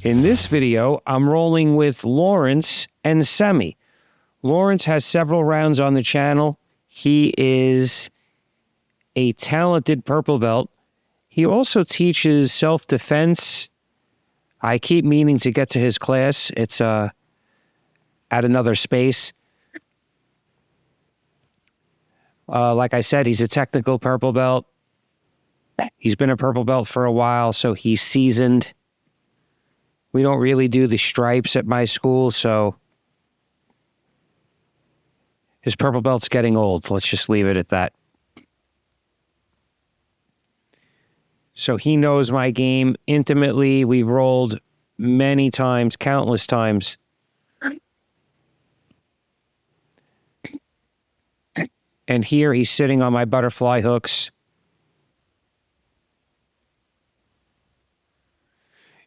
In this video, I'm rolling with Lawrence and Semi. Lawrence has several rounds on the channel. He is a talented purple belt. He also teaches self-defense. I keep meaning to get to his class. It's at another space. Like I said, he's a technical purple belt. He's been a purple belt for a while, so he's seasoned. We don't really do the stripes at my school, so his purple belt's getting old. Let's just leave it at that. So he knows my game intimately. We've rolled many times, countless times. And here he's sitting on my butterfly hooks.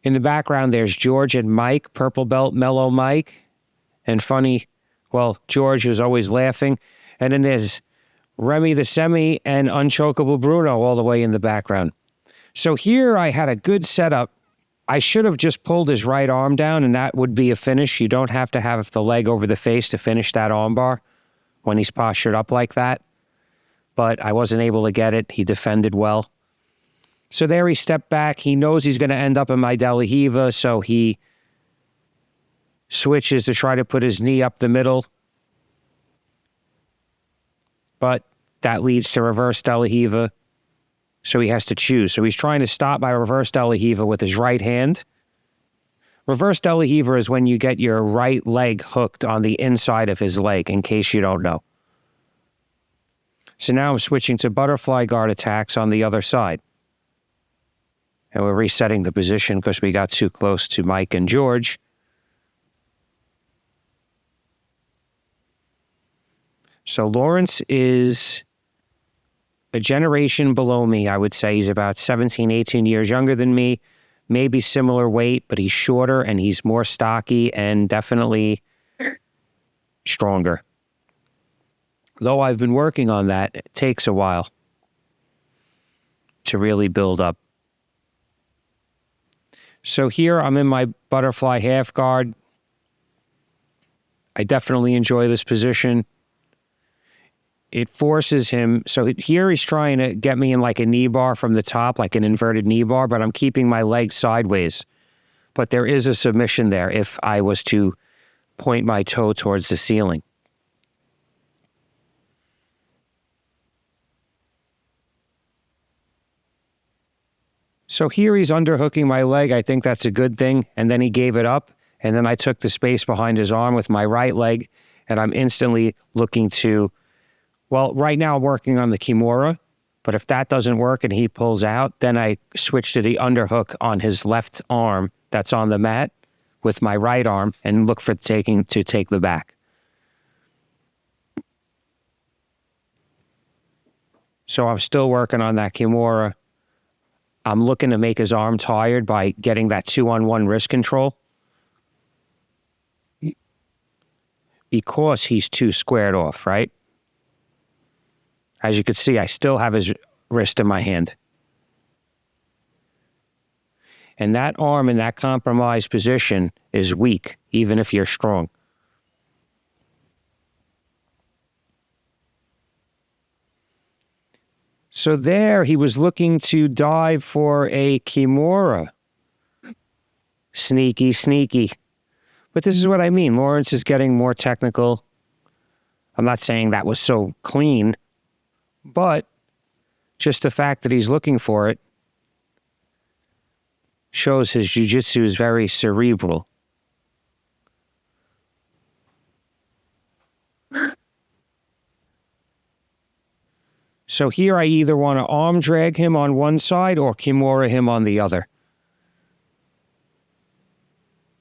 In the background, there's George and Mike, purple belt, mellow Mike. And funny, well, George is always laughing. And then there's Remy the Semi and Unchokable Bruno all the way in the background. So here I had a good setup. I should have just pulled his right arm down and that would be a finish. You don't have to have the leg over the face to finish that arm bar when he's postured up like that. But I wasn't able to get it. He defended well. So there he stepped back. He knows he's going to end up in my De La Hiva, so he switches to try to put his knee up the middle. But that leads to reverse De La Hiva, so he has to choose. So he's trying to stop my reverse De La Hiva with his right hand. Reverse De La Hiva is when you get your right leg hooked on the inside of his leg, in case you don't know. So now I'm switching to butterfly guard attacks on the other side. And we're resetting the position because we got too close to Mike and George. So Lawrence is a generation below me, I would say. He's about 17, 18 years younger than me. Maybe similar weight, but he's shorter and he's more stocky and definitely stronger. Though I've been working on that, it takes a while to really build up. So here I'm in my butterfly half guard. I definitely enjoy this position. It forces him. So here he's trying to get me in like a knee bar from the top, like an inverted knee bar, but I'm keeping my leg sideways. But there is a submission there if I was to point my toe towards the ceiling. So here he's underhooking my leg. I think that's a good thing. And then he gave it up. And then I took the space behind his arm with my right leg. And I'm instantly looking to, well, right now I'm working on the Kimura. But if that doesn't work and he pulls out, then I switch to the underhook on his left arm that's on the mat with my right arm and look for to take the back. So I'm still working on that Kimura. I'm looking to make his arm tired by getting that 2-on-1 wrist control. Because he's too squared off, right? As you can see, I still have his wrist in my hand. And that arm in that compromised position is weak, even if you're strong. So there, he was looking to dive for a Kimura. Sneaky, sneaky. But this is what I mean. Lawrence is getting more technical. I'm not saying that was so clean, but just the fact that he's looking for it shows his jiu-jitsu is very cerebral. So here I either want to arm drag him on one side or Kimura him on the other.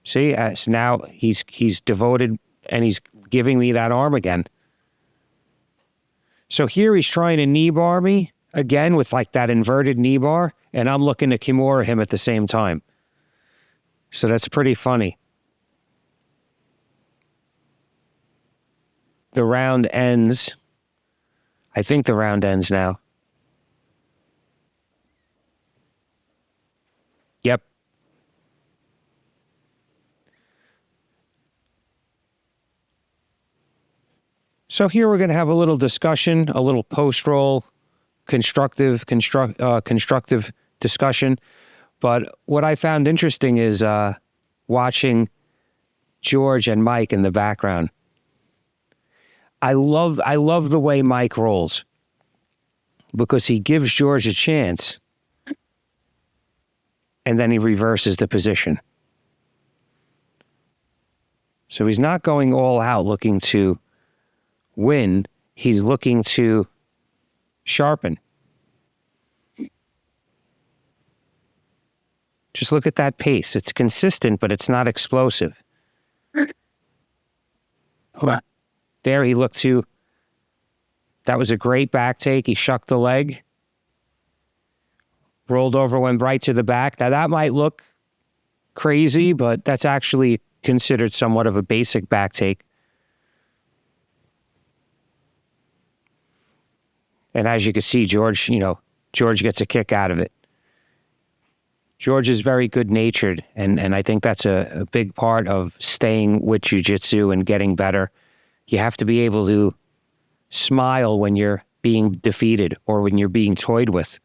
See, as now he's devoted and he's giving me that arm again. So here he's trying to knee bar me again with like that inverted knee bar, and I'm looking to Kimura him at the same time. So that's pretty funny. The round ends. I think the round ends now. Yep. So here we're going to have a little discussion, a little post-roll constructive discussion. But what I found interesting is watching George and Mike in the background. I love the way Mike rolls because he gives George a chance and then he reverses the position. So he's not going all out looking to win. He's looking to sharpen. Just look at that pace. It's consistent, but it's not explosive. There he looked to. That was a great back take. He shucked the leg. Rolled over, went right to the back. Now that might look crazy, but that's actually considered somewhat of a basic back take. And as you can see, George gets a kick out of it. George is very good-natured, and I think that's a big part of staying with jiu-jitsu and getting better. You have to be able to smile when you're being defeated or when you're being toyed with.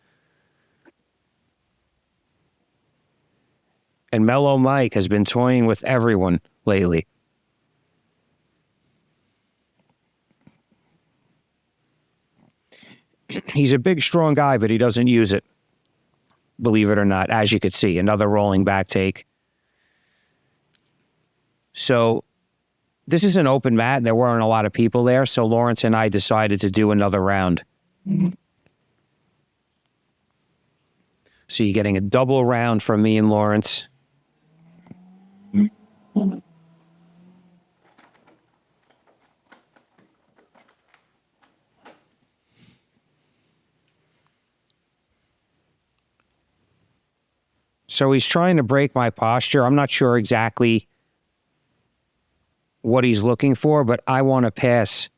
And Mellow Mike has been toying with everyone lately. He's a big, strong guy, but he doesn't use it. Believe it or not, as you could see, another rolling back take. So this is an open mat. There weren't a lot of people there, so Lawrence and I decided to do another round. So you're getting a double round from me and Lawrence. So he's trying to break my posture. I'm not sure exactly what he's looking for, but I want to pass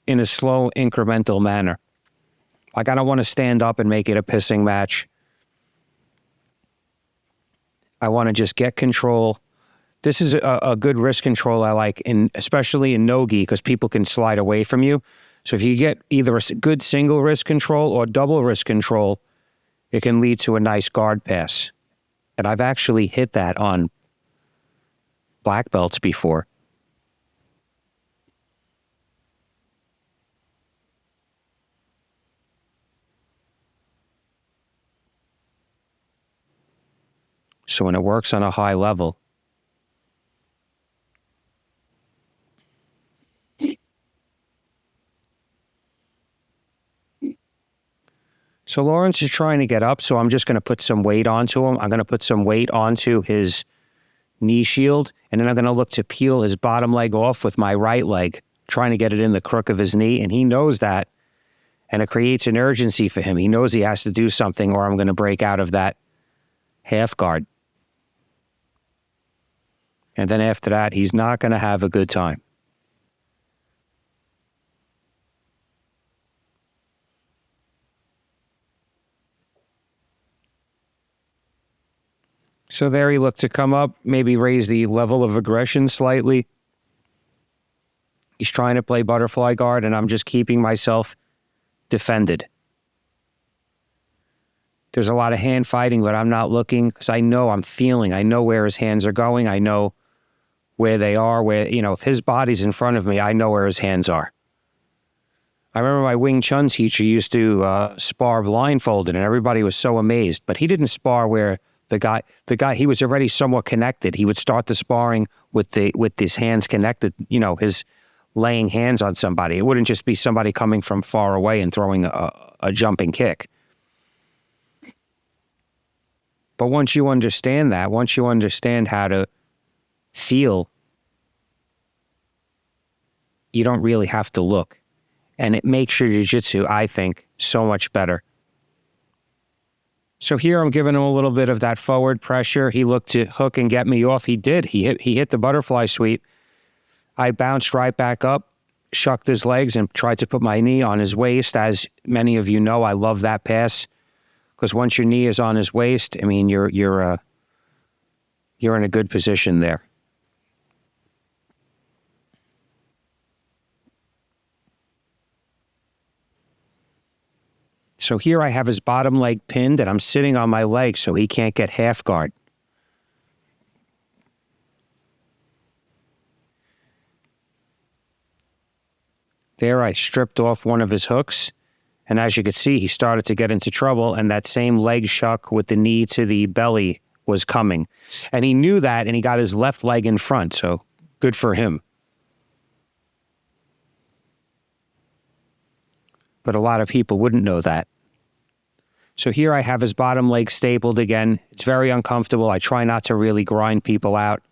in a slow, incremental manner. Like, I don't want to stand up and make it a pissing match. I want to just get control. This is a good wrist control I like, especially in no-gi, because people can slide away from you. So if you get either a good single wrist control or double wrist control, it can lead to a nice guard pass. And I've actually hit that on black belts before. So when it works on a high level, so Lawrence is trying to get up, so I'm just going to put some weight onto him. I'm going to put some weight onto his knee shield, and then I'm going to look to peel his bottom leg off with my right leg, trying to get it in the crook of his knee, and he knows that, and it creates an urgency for him. He knows he has to do something, or I'm going to break out of that half guard. And then after that, he's not going to have a good time. So there he looked to come up, maybe raise the level of aggression slightly. He's trying to play butterfly guard, and I'm just keeping myself defended. There's a lot of hand fighting, but I'm not looking because I know I know where his hands are going. I know where they are, if his body's in front of me, I know where his hands are. I remember my Wing Chun teacher used to spar blindfolded, and everybody was so amazed, but he didn't spar where the guy, he was already somewhat connected. He would start the sparring with his hands connected, his laying hands on somebody. It wouldn't just be somebody coming from far away and throwing a jumping kick. But once you understand how to feel, you don't really have to look. And it makes your jiu-jitsu, I think, so much better. So here I'm giving him a little bit of that forward pressure. He looked to hook and get me off. He did. He hit the butterfly sweep. I bounced right back up, shucked his legs, and tried to put my knee on his waist. As many of you know, I love that pass because once your knee is on his waist, I mean, you're in a good position there. So here I have his bottom leg pinned and I'm sitting on my leg so he can't get half guard. There I stripped off one of his hooks. And as you could see, he started to get into trouble, and that same leg shuck with the knee to the belly was coming. And he knew that, and he got his left leg in front, so good for him. But a lot of people wouldn't know that. So here I have his bottom leg stapled again. It's very uncomfortable. I try not to really grind people out.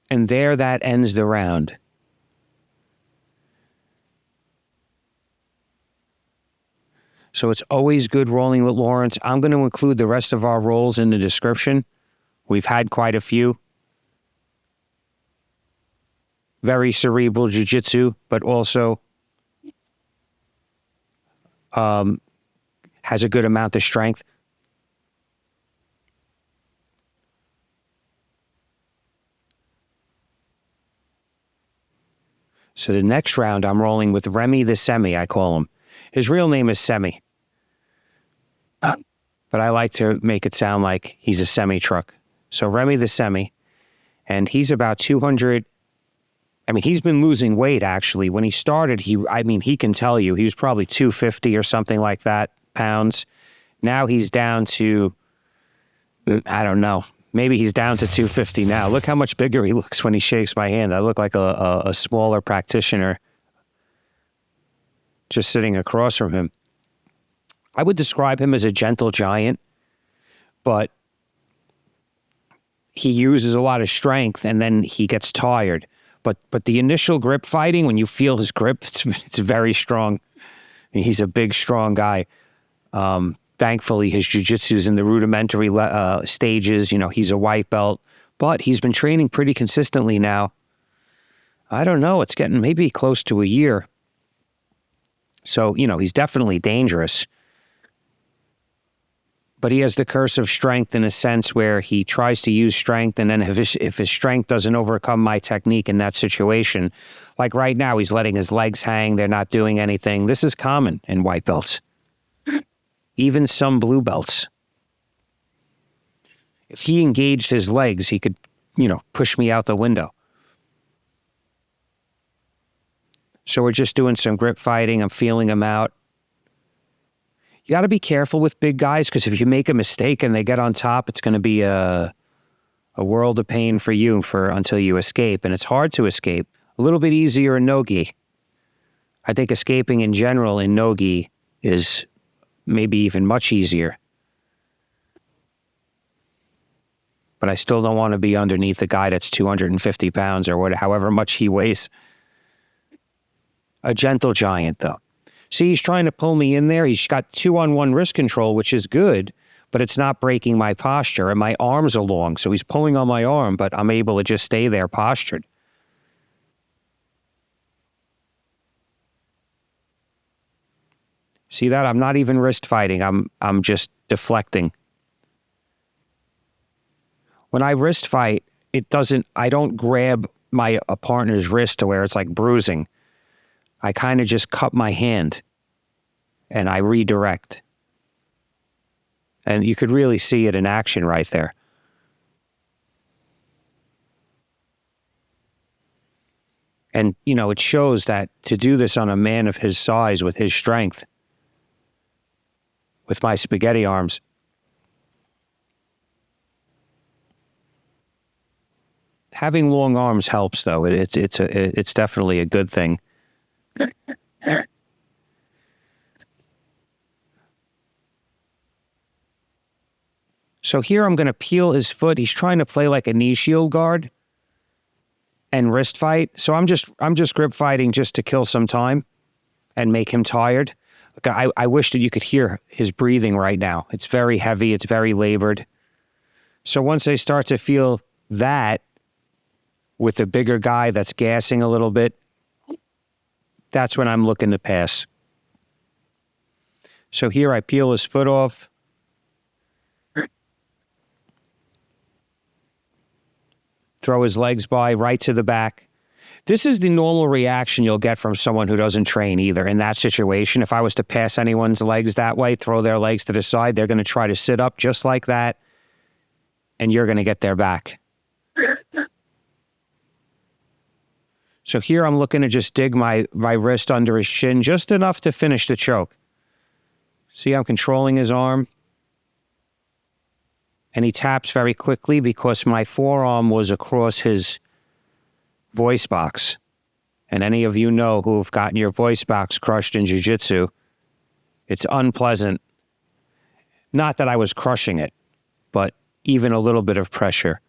And there that ends the round. So it's always good rolling with Lawrence. I'm going to include the rest of our rolls in the description. We've had quite a few. Very cerebral jiu-jitsu, but also has a good amount of strength. So the next round, I'm rolling with Remy the Semi, I call him. His real name is Semi. But I like to make it sound like he's a semi-truck. So Remy the Semi, and he's about 200. I mean, he's been losing weight, actually. When he started, he can tell you, he was probably 250 or something like that, pounds. Now he's down to, I don't know, maybe he's down to 250 now. Look how much bigger he looks when he shakes my hand. I look like a smaller practitioner just sitting across from him. I would describe him as a gentle giant, but he uses a lot of strength and then he gets tired. But the initial grip fighting, when you feel his grip, it's very strong. He's a big, strong guy. Thankfully, his jiu-jitsu is in the rudimentary stages. You know, he's a white belt, but he's been training pretty consistently now. I don't know. It's getting maybe close to a year. So, you know, he's definitely dangerous. But he has the curse of strength in a sense where he tries to use strength, and then if his strength doesn't overcome my technique in that situation, like right now, he's letting his legs hang. They're not doing anything. This is common in white belts. Even some blue belts. If he engaged his legs, he could, you know, push me out the window. So we're just doing some grip fighting. I'm feeling him out. You got to be careful with big guys, because if you make a mistake and they get on top, it's going to be a world of pain for you until you escape. And it's hard to escape. A little bit easier in no-gi. I think escaping in general in no-gi is maybe even much easier. But I still don't want to be underneath a guy that's 250 pounds or however much he weighs. A gentle giant, though. See, he's trying to pull me in there. He's got 2-on-1 wrist control, which is good, but it's not breaking my posture, and my arms are long, so he's pulling on my arm, but I'm able to just stay there postured. See that? I'm not even wrist fighting. I'm just deflecting. When I wrist fight, I don't grab my partner's wrist to where it's like bruising. I kind of just cup my hand and I redirect. And you could really see it in action right there. And, you know, it shows that to do this on a man of his size with his strength, with my spaghetti arms, having long arms helps, though. It's definitely a good thing. So here I'm going to peel his foot. He's trying to play like a knee shield guard and wrist fight. So I'm just grip fighting just to kill some time and make him tired. Look, I wish that you could hear his breathing right now. It's very heavy. It's very labored. So once I start to feel that with a bigger guy that's gassing a little bit, that's when I'm looking to pass. So here I peel his foot off. Throw his legs by right to the back. This is the normal reaction you'll get from someone who doesn't train either. In that situation, if I was to pass anyone's legs that way, throw their legs to the side, they're going to try to sit up just like that, and you're going to get their back. So here I'm looking to just dig my wrist under his chin just enough to finish the choke. See, I'm controlling his arm. And he taps very quickly because my forearm was across his voice box. And any of you know who have gotten your voice box crushed in jiu-jitsu, it's unpleasant. Not that I was crushing it, but even a little bit of pressure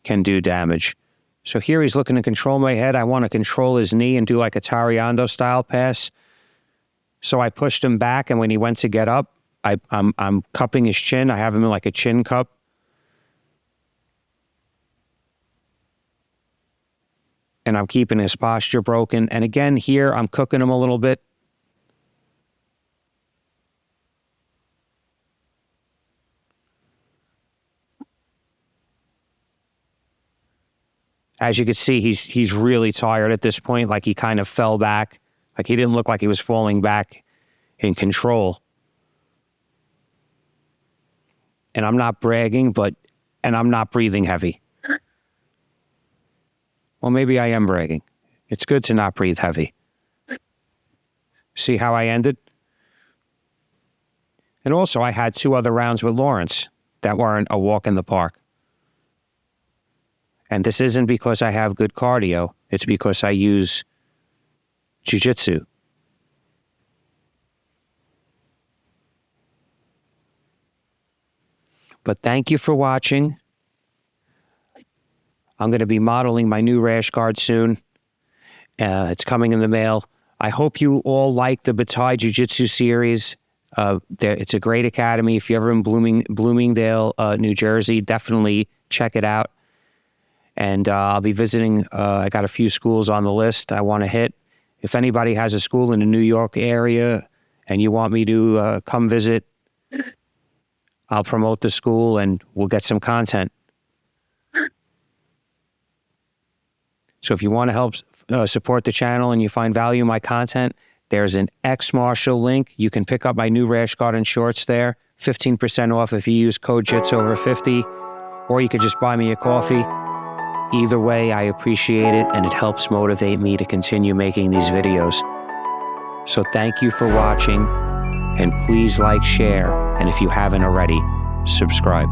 can do damage. So here he's looking to control my head. I want to control his knee and do like a Tariando style pass. So I pushed him back, and when he went to get up, I'm cupping his chin. I have him in like a chin cup. And I'm keeping his posture broken. And again, here, I'm cooking him a little bit. As you can see, he's really tired at this point. Like he kind of fell back. Like he didn't look like he was falling back in control. And I'm not bragging, and I'm not breathing heavy. Well, maybe I am bragging. It's good to not breathe heavy. See how I ended? And also, I had 2 other rounds with Lawrence that weren't a walk in the park. And this isn't because I have good cardio. It's because I use jiu-jitsu. But thank you for watching. I'm going to be modeling my new rash guard soon. It's coming in the mail. I hope you all like the Bataille Jiu-Jitsu series. It's a great academy. If you're ever in Bloomingdale, New Jersey, definitely check it out. And I'll be visiting. I got a few schools on the list I want to hit. If anybody has a school in the New York area and you want me to come visit, I'll promote the school and we'll get some content. So if you want to help support the channel and you find value in my content, there's an X Marshall link. You can pick up my new rash guard and shorts there. 15% off if you use code JITSOver50. Or you could just buy me a coffee. Either way, I appreciate it, and it helps motivate me to continue making these videos. So thank you for watching, and please like, share, and if you haven't already, subscribe.